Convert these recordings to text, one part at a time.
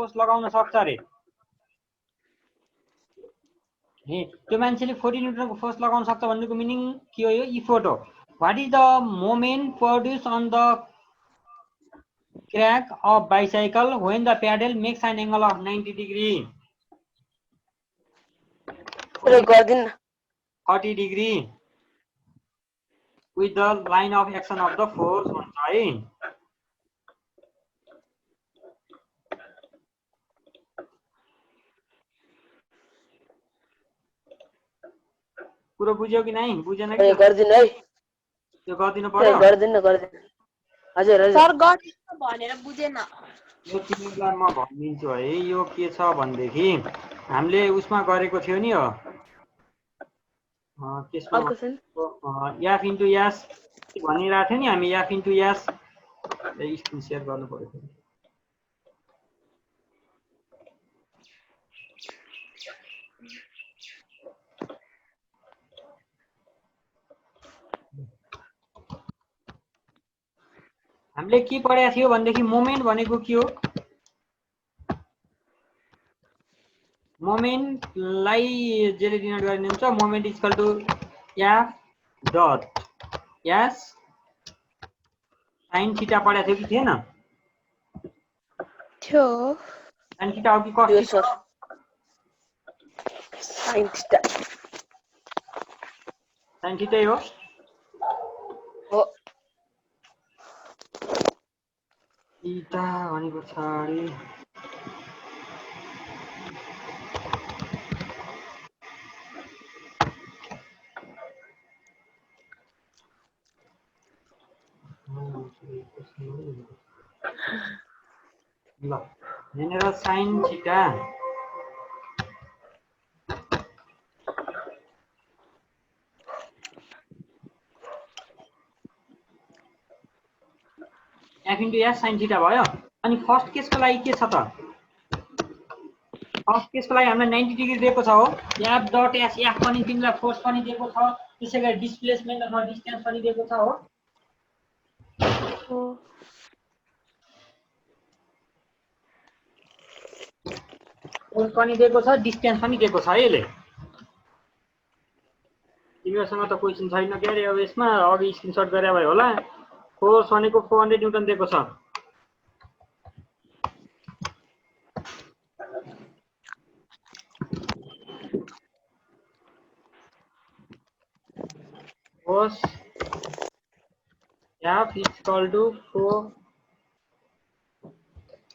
Force लगाउन सक्छ रे हे त्यो मान्छेले 40 न्युटनको फोर्स लगाउन सक्छ भन्नुको मिनिङ के हो यो इफोर्ट हो what is the moment produce on the crack of bicycle when the pedal makes an angle of 90 degree 40 degree with the line of action of the force भन्छ है पुरो बुझ्यो कि नै बुझेन कि गर्दिन है त्यो गर्दिनु पर्यो गर्दिन हजुर सर गर्दिनु भनेर बुझेन यो तिमीलाई म भनिदिन्छु है यो के छ भन्देखि हामीले उसमा गरेको थियो नि हो त्यसमा f इन्टु s भनिरहेको थियो नि हामी f into s screen share गर्नु पर्यो हामीले के पढेको थियो भन्देखि मोमेन्ट भनेको के हो मोमेन्टलाई जेले डिनोट गरिने हुन्छ moment equal to f dot s sin theta पढेको थियो कि थिएन थियो sin थीटा हो कि cos theta sin theta sin theta हो थीटा भनेको छ अरे ल यहाँनिर sin theta f into s sin theta भयो अनि फर्स्ट केसको लागि के छ त फर्स्ट केसको लागि हामीलाई 90 डिग्री दिएको छ हो f डट s f पनि तिमीलाई फोर्स पनि दिएको छ त्यसैगरी डिस्प्लेसमेन्ट अथवा डिस्टेन्स पनि दिएको छ हो फोर्स पनि दिएको छ डिस्टेन्स पनि दिएको छ यसले तिमीसँग त क्वेशन छैन के अरे अब यसमा अघि स्क्रिनशट गरे भए होला फोर्स भनेको 400 न्युटन दिएको छ force F is equal to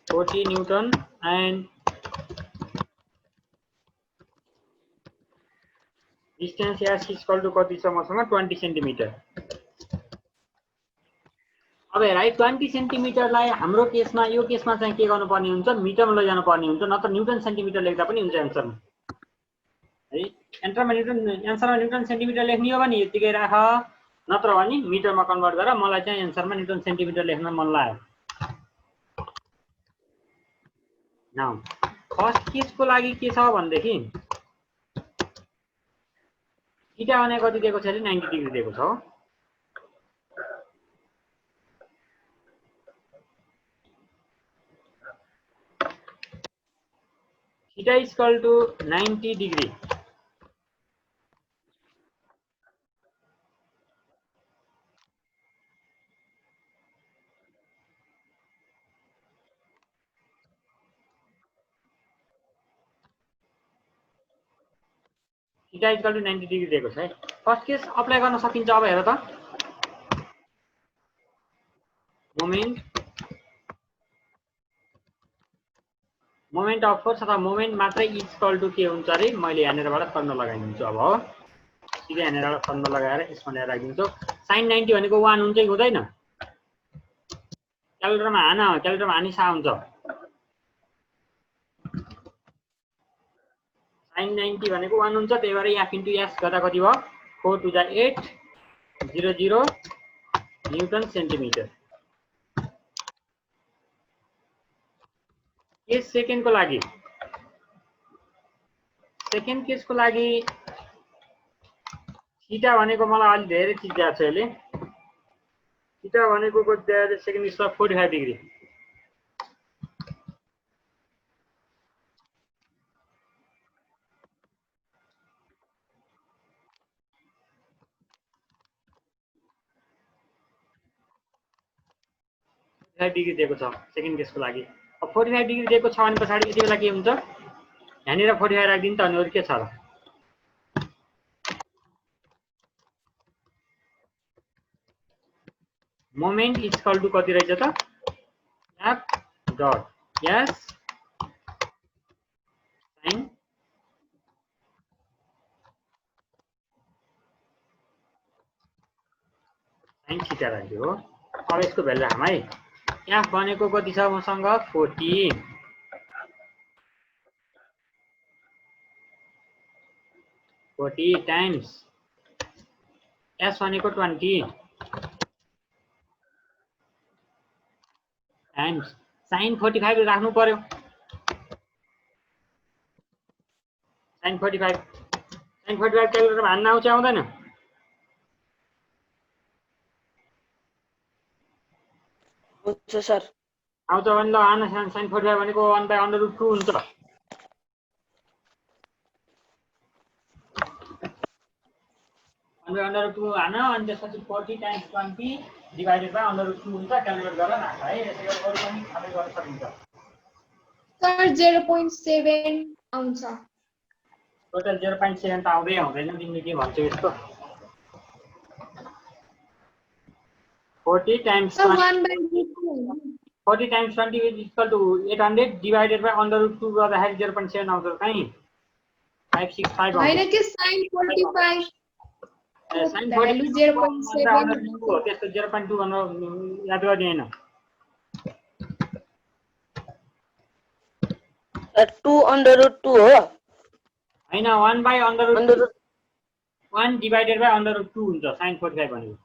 40 Newton and distance S is equal to कति छ मसँग 20 सेन्टिमिटर अब हेर है 20 सेन्टिमिटरलाई हाम्रो केसमा यो केसमा चाहिँ के गर्नुपर्ने हुन्छ मिटरमा लैजानु पर्ने हुन्छ नत्र न्युटन सेन्टिमिटर लेख्दा पनि हुन्छ एन्सरमा है एन्सरमा न्युटन सेन्टिमिटर लेख्ने हो भने यतिकै राख नत्र भने मिटरमा कन्भर्ट गर मलाई चाहिँ एन्सरमा न्युटन सेन्टिमिटर लेख्न मन लाग्यो नाउ फर्स्ट केसको लागि के छ भन्देखि थीटा भनेको कति दिएको छ अरे 90 डिग्री दिएको छ theta is equal to 90 degree theta is equal to 90 degree दिएको छ है फर्स्ट केस अप्लाई गर्न सकिन्छ अब हेर त मोमेन्ट अफ फोर्स अथवा मोमेन्ट मात्रै इज इक्वल टु के हुन्छ अरे मैले यहाँनिरबाट फर्मुला लगाइदिन्छु अब हो सिधै यहाँनिरबाट फर्मुला लगाएर यसमा ल्याएर राखिदिन्छु sin 90 भनेको 1 हुन्छ कि हुँदैन क्यालकुलेटरमा हानिसा हुन्छ sin 90 भनेको 1 हुन्छ त्यही भएर f इन्टु s गर्दा कति भयो 4 to the 8 00 newton centimetre case सेकेन्डको लागि सेकेन्ड केसको लागि थीटा भनेको मलाई अलि धेरै चीज दिएको छ यसले थीटा भनेको कति दिएको छ सेकेन्ड इज 45 डिग्री 45 डिग्री दिएको छ सेकेन्ड केसको लागि। अब 45 डिग्री दिएको छ भने पछाडि यति बेला के हुन्छ, यहाँनिर 45 राखिदिनु त, अनि अरु के छ र। मोमेन्ट इज इक्वल टु कति रहेछ त, F dot S sine theta राख्यो हो। अब यसको भ्यालु राखौँ है। एफ भनेको कति छ मसँग 40 टाइम्स एस भनेको 20 टाइम्स साइन 45 राख्नु पर्यो। साइन 45 क्यालकुलेटरमा हान्न आउँछ आउँदैन? हुन्छ सर। आउँछ भने ल हान। साइन 45 भनेको 1/√2 हुन्छ। √2 हान, अनि त्यसपछि 40 टाइम्स 20 डिभाइडेड बाइ √2 हुन्छ। क्यालकुलेट गरेर राख है। यसै गरी अरु पनि खाली गर्न सकिन्छ। सर 0.7 आउँछ। टोटल 0.7 त आउँदै आउँदैन। तिमीले के भन्छौ यसको? 40 times 40 times 20 is equal to 800 divided by √2 गर्दाखेरि 0.7 आउँछ। कहीं 565 आउँछ। हैन के साइन 45 साइन भ्यालु 0.7 हो, त्यस्तो 0.2 भनेर याद गर्ने हैन। 2/√2 हो हैन, 1/√2 1 डिभाइडेड बाइ √2 हुन्छ साइन 45 भनेको।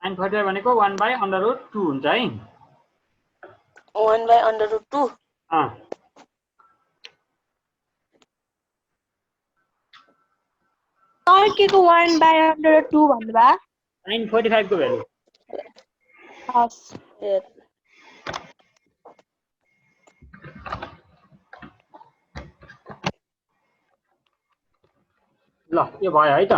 साइन 45 भनेको 1/√2 हुन्छ है। 1/√2 अँ सर्केको 1/√2 भन्नुभयो। साइन 45 को भ्यालु। हस्। ल यो भयो है त।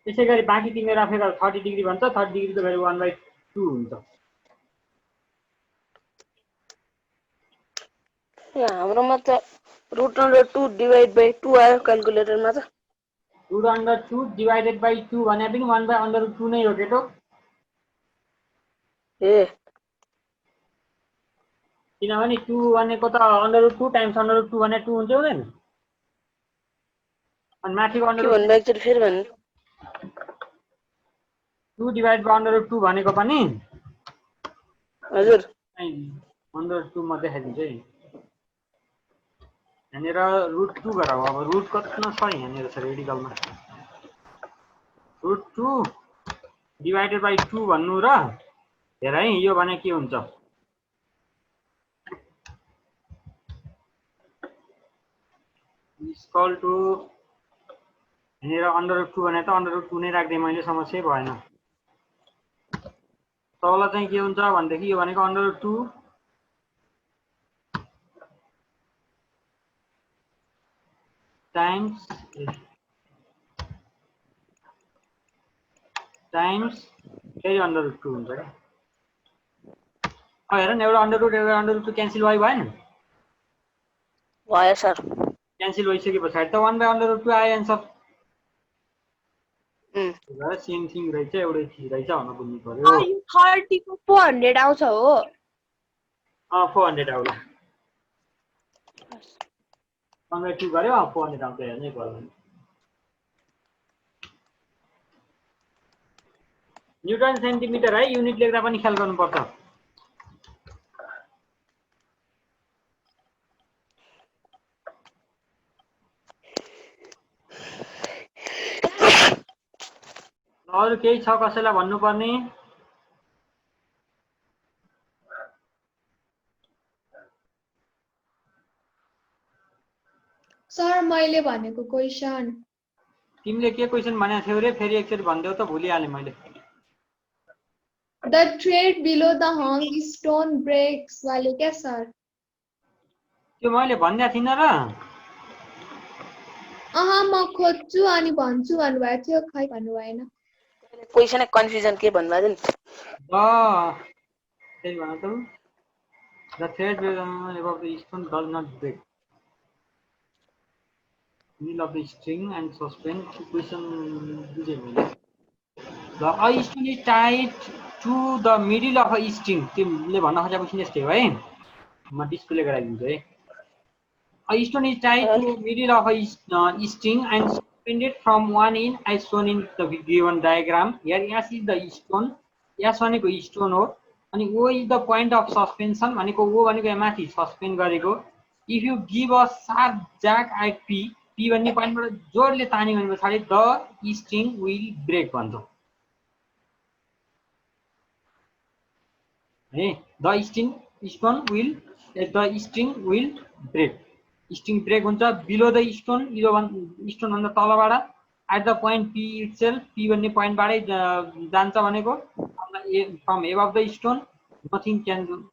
त्यसै गरी बाँकी तिमीले राखेको 30 डिग्री भन्छ, 30 डिग्री को भ्यालु 1/2 हुन्छ। हाम्रोमा त √2 डिभाइड बाइ 2 आयो क्यालकुलेटरमा त। √2 डिभाइडेड बाइ 2 भने पनि 1/√2 नै हो केटो। ए किनभने 2 भनेको त √2 टाइम्स √2 भने 2 हुन्छ हुँदैन? अनि माथिको के भन्नु एकचोटि फेरि भन्नु। 2 डिभाइड बाइ √2 भनेको पनि हजुर √2 म देखाइदिन्छु है। यहाँनिर √2 गराऊ। अब रुट कतिमा छ यहाँनिर छ रेडिकलमा। √2 डिभाइडेड बाइ 2 भन्नु र हेर है यो भने के हुन्छ। इक्वल टु यहाँनिर √2 भने त √2 नै राख्दै मैले, समस्या भएन। तल चाहिँ के हुन्छ भनेदेखि यो भनेको √2 टाइम्स फेरि √2 हुन्छ क्या। अब हेर न, एउटा √2 क्यान्सल भएन? भयो सर। क्यान्सल भइसके पछाडि त 1/√2 आयो एन्सर। सेम थिङ रहेछ, एउटै चिज रहेछ भन्न बुझ्नु पर्यो। यो 30 को 400 आउँछ हो। 400 आउला। 1/2 गर्यो 400 आउँछ, हेर्नै पर्दैन। न्युटन सेन्टिमिटर है, युनिट लेख्दा पनि ख्याल गर्नुपर्छ। अरु केही छ कसैलाई भन्नुपर्ने? सर मैले भनेको क्वेशन। तिमीले के क्वेशन भनेको थियौ रे? फेरि एकचोटि भन्देऊ त, भुलिहालेँ मैले। The thread below the hung stone breaks वाले क्या सर? त्यो मैले भन्दै थिइनँ र? म खोज्छु अनि भन्छु भन्नुभएको थियो, खै भन्नु भएन। क्वेसन कन्फ्युजन के भन्नुभएको नि? त्यही भन त। The thread above the stone does not break. Middle of the string and suspend. Question बुझेँ मैले। The stone is tied to the middle of a string. तिमीले भन्न खोजेको क्वेसन यस्तै हो है। म डिस्प्ले गराइदिन्छु है। A stone is tied to middle of a string and suspended from one end as shown in the given diagram. Here S is the stone. S भनेको stone हो अनि O is the point of suspension भनेको O भनेको यहाँ माथि suspend गरेको. If you give a sharp jack at P, P भन्ने पोइन्टबाट जोडले तान्यो भने पछाडि the string will break भन्छ है. The string will break. String break हुन्छ below the stone, stone भन्दा तलबाट at the point P itself, P भन्ने पोइन्टबाटै जान्छ भनेको from above the stone nothing can do.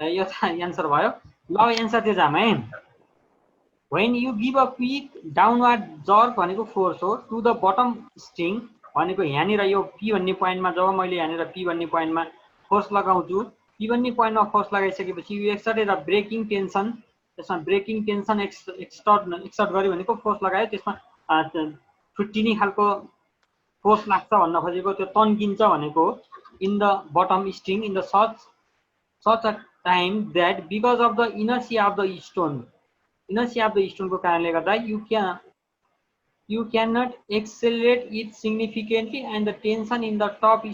यो आन्सर भयो. ल आन्सर त्यो जाम है. When you give a quick downward jerk भनेको फोर्स हो to the bottom string भनेको यहाँनिर यो P भन्ने पोइन्टमा जब मैले यहाँनिर P भन्ने पोइन्टमा फोर्स लगाउँछु, P भन्ने पोइन्टमा फोर्स लगाइसकेपछि यो एक्सर्टेड र ब्रेकिङ टेन्सन, त्यसमा ब्रेकिङ टेन्सन एक्सर्ट गर्यो भनेको फोर्स लगायो, त्यसमा छुट्टिने खालको फोर्स लाग्छ भन्न खोजेको, त्यो तन्किन्छ भनेको in the bottom string in the such a time that because of the inertia of the stone को कारणले गर्दा you cannot accelerate it significantly and the tension in the top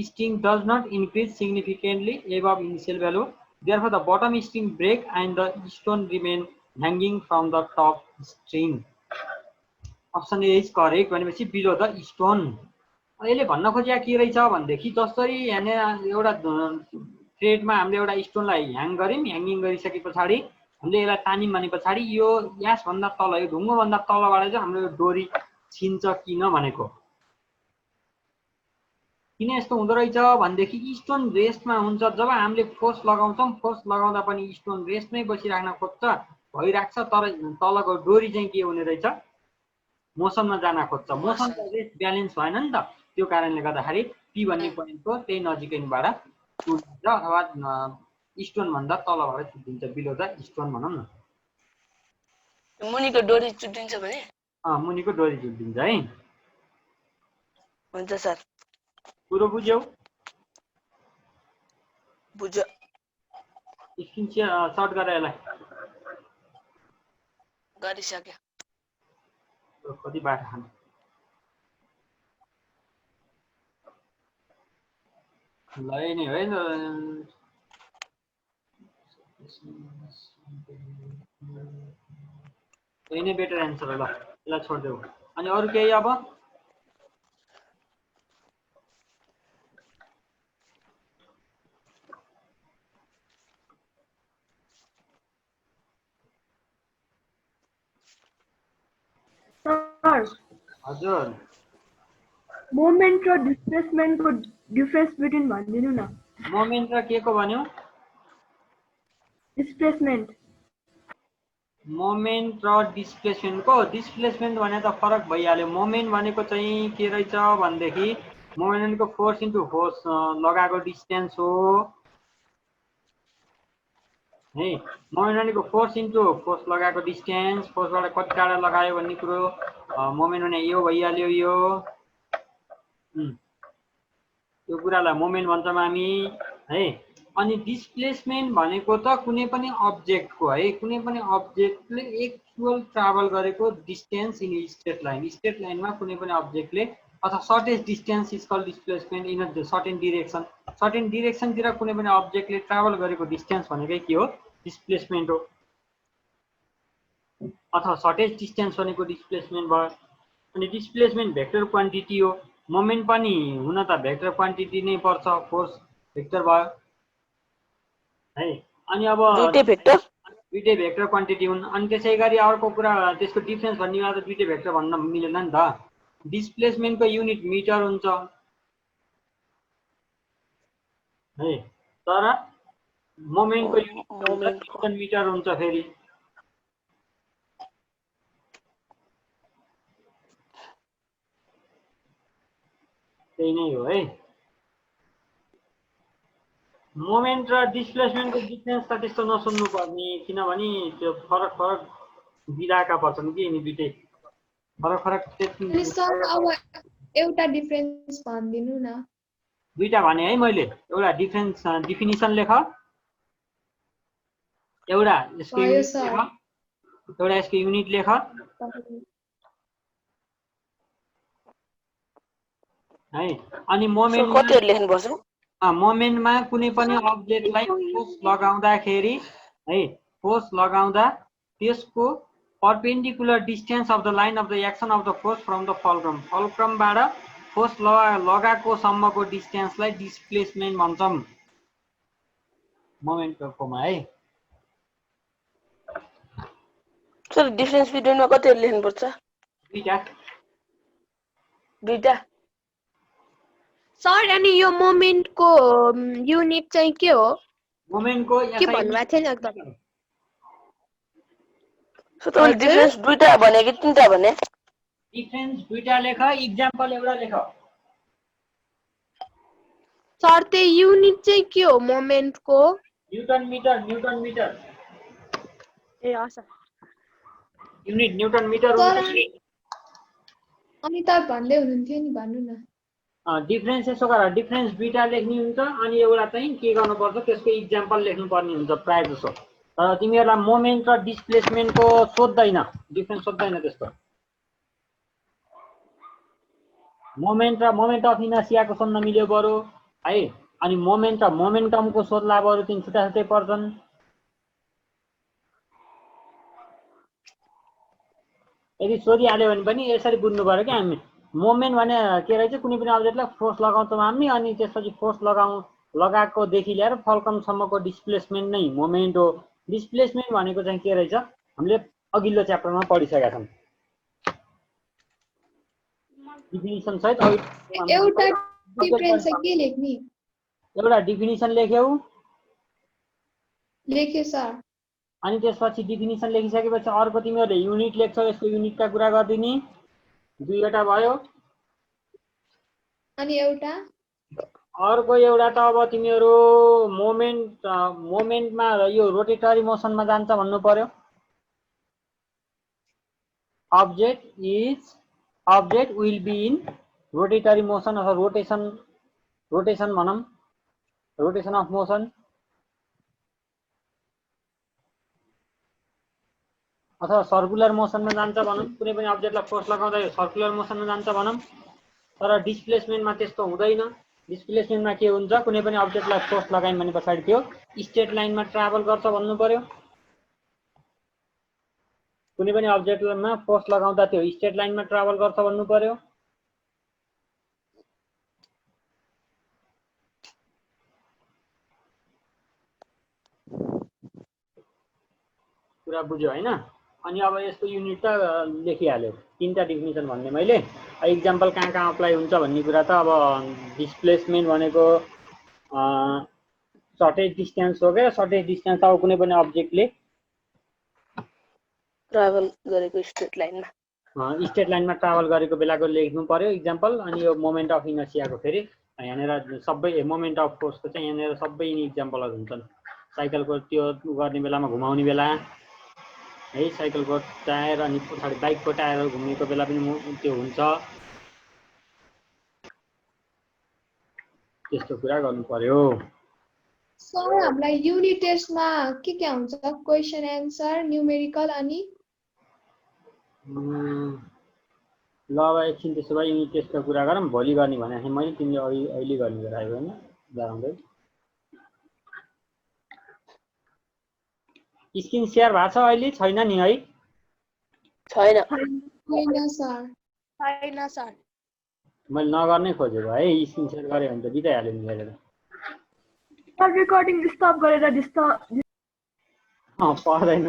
string does not increase significantly above initial value. Therefore, the bottom string break and the stone remain hanging from the top string. Option A is correct. भनेपछि below the stone. अहिले भन्न खोजेको के रहेछ भन्देखि जसरी यहाँ एउटा थ्रेडमा हामीले एउटा स्टोनलाई ह्याङ गर्यौं, ह्याङ्गिङ गरिसके पछाडि हामीले यसलाई तान्यौं भने पछाडि यो यास भन्दा तल, यो ढुङ्गो भन्दा तलबाट चाहिँ हाम्रो डोरी छिन्छ किन भनेको. किन यस्तो हुँदो रहेछ भन्देखि स्टोन रेस्टमा हुन्छ. जब हामीले फोर्स लगाउँछौं, फोर्स लगाउँदा पनि स्टोन रेस्टमै बसिराख्न खोज्छ, भइराख्छ, तर तलको डोरी चाहिँ के हुने रहेछ, मोसनमा जान खोज्छ. मोसन त रेस्ट ब्यालेन्स भएन नि त, त्यो कारणले गर्दाखेरि P भन्ने पोइन्टको त्यही नजिकैबाट छुट्टिन्छ अथवा स्टोन भन्दा तलबाट छुट्टिन्छ, बिलो द स्टोन भनौं न. मुनिको डोरी छुट्टिन्छ भने मुनिको डोरी छुट्टिन्छ है. हुन्छ सर. कुरो बुझ्यौ? बुझ्यो. स्क्रिन सर्ट गरे यसलाई गरिसक्यो. कति बाटो खानु ल नि है. यही नै बेटर एन्सर हो. ल यसलाई छोड्देऊ. अनि अरु केही अब? हजुर. मोमेन्ट र डिस्प्लेसमेन्टको डिफरेन्स बिट्विन भनिदिनु न. मोमेन्ट र के को भन्यो? डिस्प्लेसमेन्ट. मोमेन्ट र डिस्प्लेसमेन्टको. डिस्प्लेसमेन्ट भने त फरक भइहाल्यो. मोमेन्ट भनेको चाहिँ के रहेछ भन्देखि मोमेन्ट भनेको फोर्स इन्टु फोर्स लगाएको डिस्टेन्स हो है. मोमेन्ट भनेको फोर्स इन्टु फोर्स लगाएको डिस्टेन्स, फोर्सबाट कति टाढा लगायो भन्ने कुरो मोमेन्ट भने यो भइहाल्यो. यो कुरालाई मोमेन्ट भन्छौँ हामी है. अनि डिस्प्लेसमेन्ट भनेको त कुनै पनि अब्जेक्टको है, कुनै पनि अब्जेक्टले एक्चुअल ट्राभल गरेको distance in straight line, straight लाइनमा कुनै पनि अब्जेक्टले अथवा shortest distance is called displacement in a certain direction. Certain डिरेक्सनतिर कुनै पनि अब्जेक्टले ट्राभल गरेको डिस्टेन्स भनेकै के हो? डिस्प्लेसमेन्ट हो. अथवा सर्टेस्ट डिस्टेन्स भनेको डिस्प्लेसमेन्ट भयो. अनि डिस्प्लेसमेन्ट भेक्टर क्वान्टिटी हो. मोमेन्ट पनि हुन त भेक्टर क्वान्टिटी नै पर्छ, फोर्स भेक्टर भयो है. अनि अब दुईटै भेक्टर क्वान्टिटी हुन्. अनि त्यसै गरी अर्को कुरा त्यसको डिफरेन्स भन्ने बेला त दुईटै भेक्टर भन्न मिलेन नि त. डिस्प्लेसमेन्टको युनिट मिटर हुन्छ है, तर मोमेन्टको युनिट न्युटन मिटर हुन्छ फेरि. त्यही नै हो है। मोमेन्ट र डिस्प्लेसमेन्टको डिफरेन्स त त्यस्तो नसुन्नु पर्ने, किनभने त्यो फरक फरक विधाका पर्छन् कि यिनी दुइटै फरक फरक अनि सर अब एउटा डिफरेन्स भनिदिनु न। दुईटा भने है मैले। एउटा डिफरेन्स डिफिनिसन लेख, एउटा यसको भयो युनिट सर। लेख, एउटा यसको युनिट लेख है। अनि मोमेन्टमा कतिहरु लेख्नुपर्छ? मोमेन्टमा कुनै पनि अब्जेक्टलाई फोर्स लगाउँदाखेरि है, फोर्स लगाउँदा त्यसको perpendicular distance of the line of the action of the force from the fulcrum, फल्क्रमबाट फोर्स लगाएको सम्मको डिस्टेन्सलाई डिस्प्लेसमेन्ट भन्छौँ मोमेन्टकोमा है। सर डिफरेन्स बिट्विनमा कतिहरु लेख्नुपर्छ? दुईटा। सर अनि यो मोमेन्टको युनिट चाहिँ के हो? मोमेन्टको के भन्नुभएको थियो नि एकदम? सो तपाईले डिफरेन्स दुईटा भने कि तीनटा भने? डिफरेन्स दुईटा लेख, इक्जाम्पल एउटा लेख। सर त्यो युनिट चाहिँ के हो मोमेन्टको? Newton metre, newton metre. ए हस् सर। युनिट न्युटन मिटर हुन्छ। अनि त भन्दै हुनुहुन्थ्यो नि, भन्नु न। डिफरेन्स यसो गर, डिफरेन्स दुईटा लेख्ने हुन्छ अनि एउटा चाहिँ के गर्नुपर्छ त्यसको इक्जाम्पल लेख्नुपर्ने हुन्छ प्रायः जसो। तर तिमीहरूलाई मोमेन्ट र डिस्प्लेसमेन्टको सोध्दैन, डिफरेन्स सोध्दैन त्यस्तो। मोमेन्ट र मोमेन्ट अफ इनर्सियाको सोध्न मिल्यो बरु है। अनि मोमेन्ट र मोमेन्टमको सोध्ला बरु तिन छुट्टा छुट्टै पर्छन्। यदि सोधिहाल्यो भने पनि यसरी बुझ्नु पर्यो कि हामी मोमेन्ट भने के रहेछ, कुनै पनि अब्जेक्टलाई फोर्स लगाउँछौँ हामी, अनि त्यसपछि फोर्स लगाएकोदेखि लिएर फल्क्रमसम्मको डिस्प्लेसमेन्ट नै मोमेन्ट हो। डिस्प्लेसमेन्ट भनेको चाहिँ के रहेछ हामीले अघिल्लो च्याप्टरमा पढिसकेका छौँ। डिफिनिसन सहित एउटा डिफरेन्स के लेख्ने? एउटा डिफिनिसन लेख्यौ, लेख्यो सर। अनि त्यसपछि डिफिनिसन लेखिसकेपछि अर्को तिमीहरूले युनिट लेख्छौ, यसको युनिटका कुरा गर्दिने। दुईवटा भयो। अनि एउटा अर्को एउटा त अब तिमीहरू मोमेन्टमा यो रोटेटरी मोसनमा जान्छ भन्नु पर्यो। object will be in rotatory motion अथवा रोटेसन भनौँ, रोटेसन अफ मोसन। अथवा सर्कुलर मोसनमा जान्छ भनौँ, कुनै पनि अब्जेक्टलाई फोर्स लगाउँदा यो सर्कुलर मोसनमा जान्छ भनौँ। तर डिस्प्लेसमेन्टमा त्यस्तो हुँदैन। डिस्प्लेसमेन्टमा के हुन्छ, कुनै पनि अब्जेक्टलाई फोर्स लगायौँ भने पछाडि त्यो स्ट्रेट लाइनमा ट्राभल गर्छ भन्नु पर्यो। कुनै पनि अब्जेक्टमा फोर्स लगाउँदा त्यो स्ट्रेट लाइनमा ट्राभल गर्छ भन्नु पर्यो। कुरा बुझ्यो हैन? अनि अब यसको युनिट त लेखिहाल्यो, तीनटा डिफिनिसन भन्ने मैले। इक्जाम्पल कहाँ कहाँ अप्लाई हुन्छ भन्ने कुरा त अब डिस्प्लेसमेन्ट भनेको सर्टेज डिस्टेन्स हो क्या। सर्टेज डिस्टेन्स अब कुनै पनि अब्जेक्टले ट्राभल गरेको स्ट्रेट लाइनमा ट्राभल गरेको बेलाको लेख्नु पर्यो इक्जाम्पल। अनि यो मोमेन्ट अफ इनर्सियाको फेरि यहाँनिर सबै मोमेन्ट अफ फोर्सको चाहिँ यहाँनिर सबै इक्जाम्पलहरू हुन्छन्। साइकलको त्यो गर्ने बेलामा, घुमाउने बेला है, साइकलको टायर अनि पछाडि बाइकको टायरहरू घुमेको बेला पनि त्यो हुन्छ। त्यस्तो कुरा गर्नु पर्यो। सर हामीलाई युनिट टेस्टमा के हुन्छ? क्वेसन एन्सर, न्युमेरिकल अनि ल अब एकछिन त्यसो भए युनिट टेस्टको कुरा गरौँ। भोलि गर्ने भने मैले, तिमीले अहिले गर्ने गरायो होइन गराउँदै। स्क्रिन सेयर भएको छ अहिले? छैन नि है? छैन सर। मैले नगर्नै खोजेको है। स्क्रिन सेयर गरेँ भने त बिताइहाल्यो नि हेरेर। सर रेकर्डिङ स्टप गरेर पर्दैन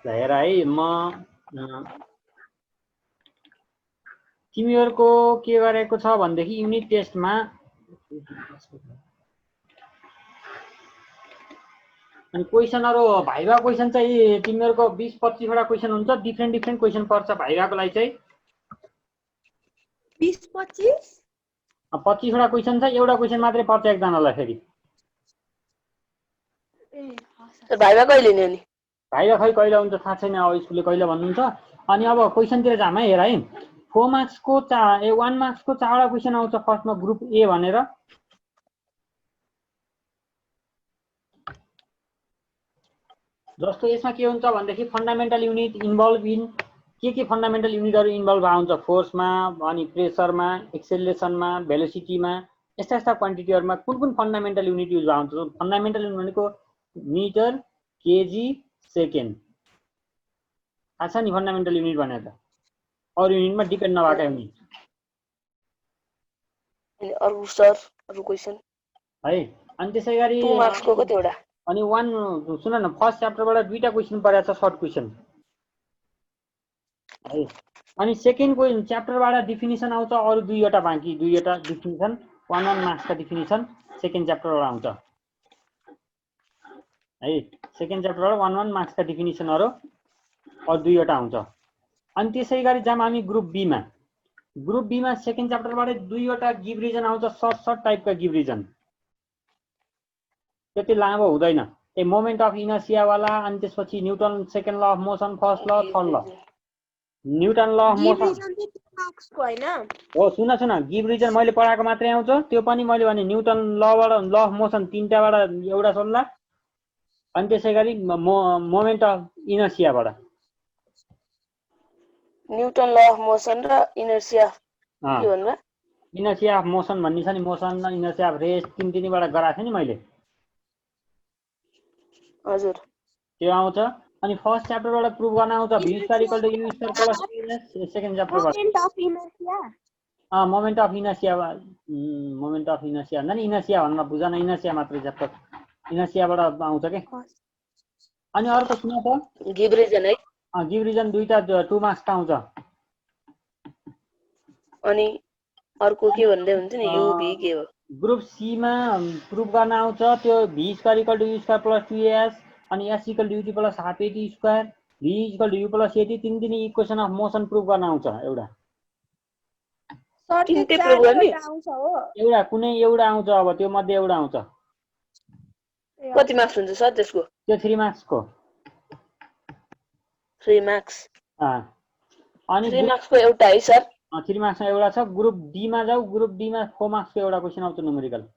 हेर है। म तिमीहरूको के गरेको छ भनेदेखि युनिट टेस्टमा अनि क्वेसनहरू भाइभा क्वेसन चाहिँ तिमीहरूको 20-25 वटा क्वेसन हुन्छ। डिफ्रेन्ट क्वेसन पर्छ भाइभाको लागि चाहिँ। 20-25 25 वटा क्वेसन छ, एउटा क्वेसन मात्रै पर्छ एकजनालाई फेरि। सर भाइबा कहिले नि अनि भाइबा खै कहिले हुन्छ थाहा छैन, अब स्कुलले कहिले भन्नुहुन्छ। अनि अब क्वेसनतिर जाम है, हेर है। 4 मार्क्सको 1 मार्क्सको 4 वटा क्वेसन आउँछ फर्स्टमा ग्रुप ए भनेर। जस्तो यसमा के हुन्छ भनेदेखि फन्डामेन्टल युनिट इन्भल्भ इन के फन्डामेन्टल युनिटहरु इन्भल्भ आउँछ फोर्समा, अनि प्रेसरमा, एक्सेलरेसनमा, भेलोसिटीमा, यस्ता यस्ता क्वान्टिटीहरुमा कुन फन्डामेन्टल युनिट युज आउँछ। फन्डामेन्टल युनिट भनेको मिटर, केजी, सेकेन्ड। थाहा छ नि फन्डामेन्टल युनिट भनेर त, अरु युनिटमा डिपेन्ड नभएका युनिट। अनि अरु सर अरु क्वेशन है। अनि त्यसैगरी 2 मार्क्सको कतिवटा? अनि 1 सुन न, फर्स्ट च्याप्टरबाट दुईटा क्वेशन परेछ, सर्ट क्वेशन है। अनि सेकेन्ड क्वेशन च्याप्टरबाट डिफिनिसन आउँछ, अरु दुईवटा बाँकी, दुईवटा डिफिनिसन 1 मार्क्सका डिफिनिसन सेकेन्ड च्याप्टरबाट आउँछ है। सेकेन्ड च्याप्टरबाट 1 मार्क्सका डिफिनिसनहरु अरु दुईवटा आउँछ। अनि त्यसैगरी जाम हामी ग्रुप बी मा। ग्रुप बी मा सेकेन्ड च्याप्टरबाट दुईवटा गिभ रिजन आउँछ, सर्ट टाइपका गिभ रिजन, त्यति लामो हुँदैन। ए मोमेन्ट अफ इनर्सिया वाला, अनि त्यसपछि न्युटन सेकेन्ड ल of motion, first law, third ल, न्युटन ल अफ मोसन हो। सुन गिभ रिजन मैले पढाएको मात्रै आउँछ, त्यो पनि मैले भने न्युटन लबाट ल अफ मोसन तीनटाबाट एउटा सोल्ला, अनि त्यसैगरी मोमेन्ट अफ इनर्सियाबाट न्युटन ल अफ मोसन र इनर्सिया के भन्नु? इनर्सिया अफ मोसन भन्ने छ नि, मोसन र इनर्सिया अफ रेस्ट, तीनबाट गराएको थिएँ नि मैले। हजुर त्यो आउँछ। अनि फर्स्ट च्याप्टरबाट प्रुभ गर्न आउँछ v square equal to u square plus 2s। Second च्याप्टरबाट moment of inertia, moment of inertia भन्दा नि इनर्सिया भनेर बुझ्न, इनर्सिया मात्रै च्याप्टर इनर्सियाबाट आउँछ के। अनि अर्को सुन त गिभ रिजन है। गिभ रिजन दुईटा 2 मार्क्स का आउँछ। अनि अर्को के भन्दै हुन्छ नि, यु भी के हो? ग्रुप सी मा प्रुभ गर्न आउँछ, त्यो v square equal to u square plus 2s, अनि s equal to ut plus half at square, v equal to u plus at, तीन इक्वेसन अफ मोसन प्रुभ गर्न आउँछ। एउटा एउटा कुनै एउटा आउँछ, अब त्यो मध्ये एउटा आउँछ। कति मार्क्स हुन्छ सर त्यसको? त्यो 3 मार्क्सको 3 मार्क्स। अनि 3 मार्क्सको एउटा है सर? 3 मार्क्समा एउटा छ। ग्रुप डी मा जाऊ, ग्रुप डी मा 4 मार्क्सको एउटा क्वेशन आउँछ न्युमेरिकल।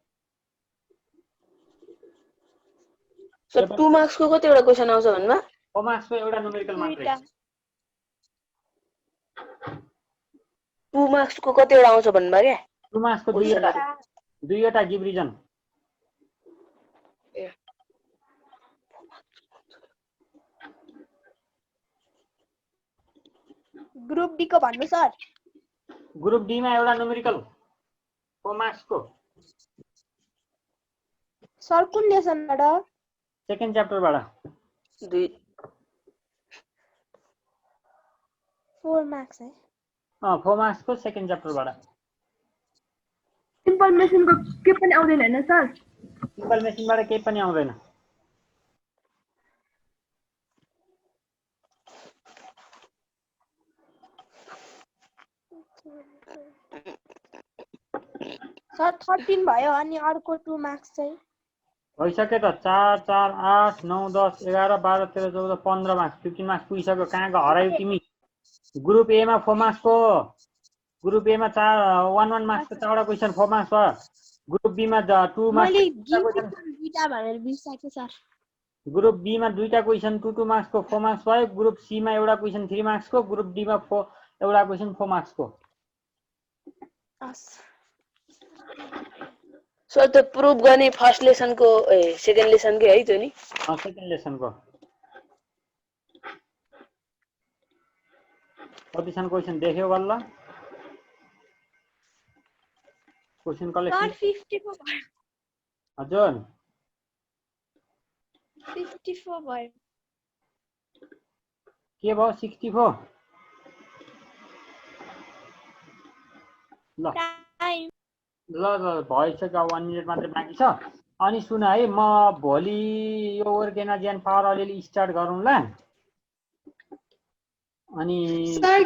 सर 2 मार्क्सको कतिवटा क्वेशन आउँछ भन्नुमा? 4 मार्क्सको एउटा न्युमेरिकल मात्रै। 2 मार्क्सको कतिवटा आउँछ भन्नुमा के? 2 मार्क्सको दुईवटा गिभ रिजन। ग्रुप डी को भन्नु सर। ग्रुप डी मा एउटा न्युमेरिकल 4 मार्क्सको। सर कुन लेसनबाट? सेकेन्ड च्याप्टरबाट। 4 मार्क्स है। 4 मार्क्सको सेकेन्ड च्याप्टरबाट। सिम्पल मेसिनको के पनि आउँदैन हैन सर? सिम्पल मेसिनबाट केही पनि आउँदैन। सर 13 भयो, अनि अर्को 2 मार्क्स चाहिँ भइसक्यो त। 4 4 8 9 10 11 12 13 14 15 मार्क्स, 15 मार्क्स पुगिसक्यो। कहाँ हरायौ तिमी? ग्रुप ए मा 4 मार्क्सको, ग्रुप ए मा 1 मार्क्सको 4वटा क्वेशन 4 मार्क्स हो। ग्रुप बी मा 2 मार्क्स दुईटा भनेर बिर्साके सर। ग्रुप बी मा दुईटा क्वेशन 2 मार्क्सको 4 मार्क्स भयो। ग्रुप सी मा एउटा क्वेशन 3 मार्क्सको, ग्रुप डी मा एउटा क्वेशन 4 मार्क्सको। सर त्यो प्रुभ गर्ने फर्स्ट लेसनको सेकेन्ड लेसनकै है त्यो नि? सेकेन्ड लेसनको। कतिसम्म क्वेशन देख्यो बल्ल? क्वेशन कलेक्सन 54 भयो। हजुर 54 भयो। के भयो 64? ल भइसक्यो, 1 मिनेट मात्रै बाँकी छ। अनि सुन है, म भोलि यो अर्गेनाइजेसन पावर अलिअलि स्टार्ट गरौँला। अनि सर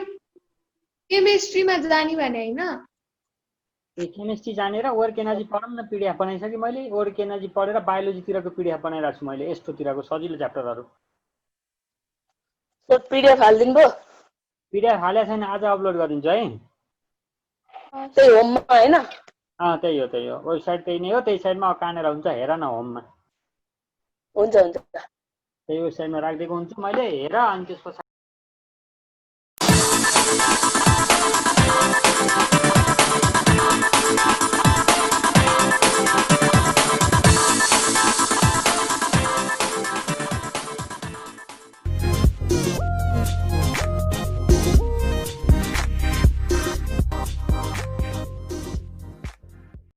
केमिस्ट्रीमा जाने भने हैन? ए केमिस्ट्री जानेर वर्क एनर्जी पढाउँ न पिडिएफ बनाइसकेँ मैले वर्क एनर्जी पढेर बायोलोजीतिरको पिडिएफ बनाइरहेको छु मैले यस्तोतिरको सजिलो च्याप्टरहरू सर पिडिएफ हालिदिनु भयो पिडिएफ हालेको छैन आज अपलोड गरिदिन्छु है त्यही होममा हैन त्यही हो वेबसाइट त्यही नै हो त्यही साइडमा कहाँनिर हुन्छ हेर न होममा हुन्छ त्यही वेबसाइटमा राखिदिएको हुन्छु मैले हेर अनि त्यसपछि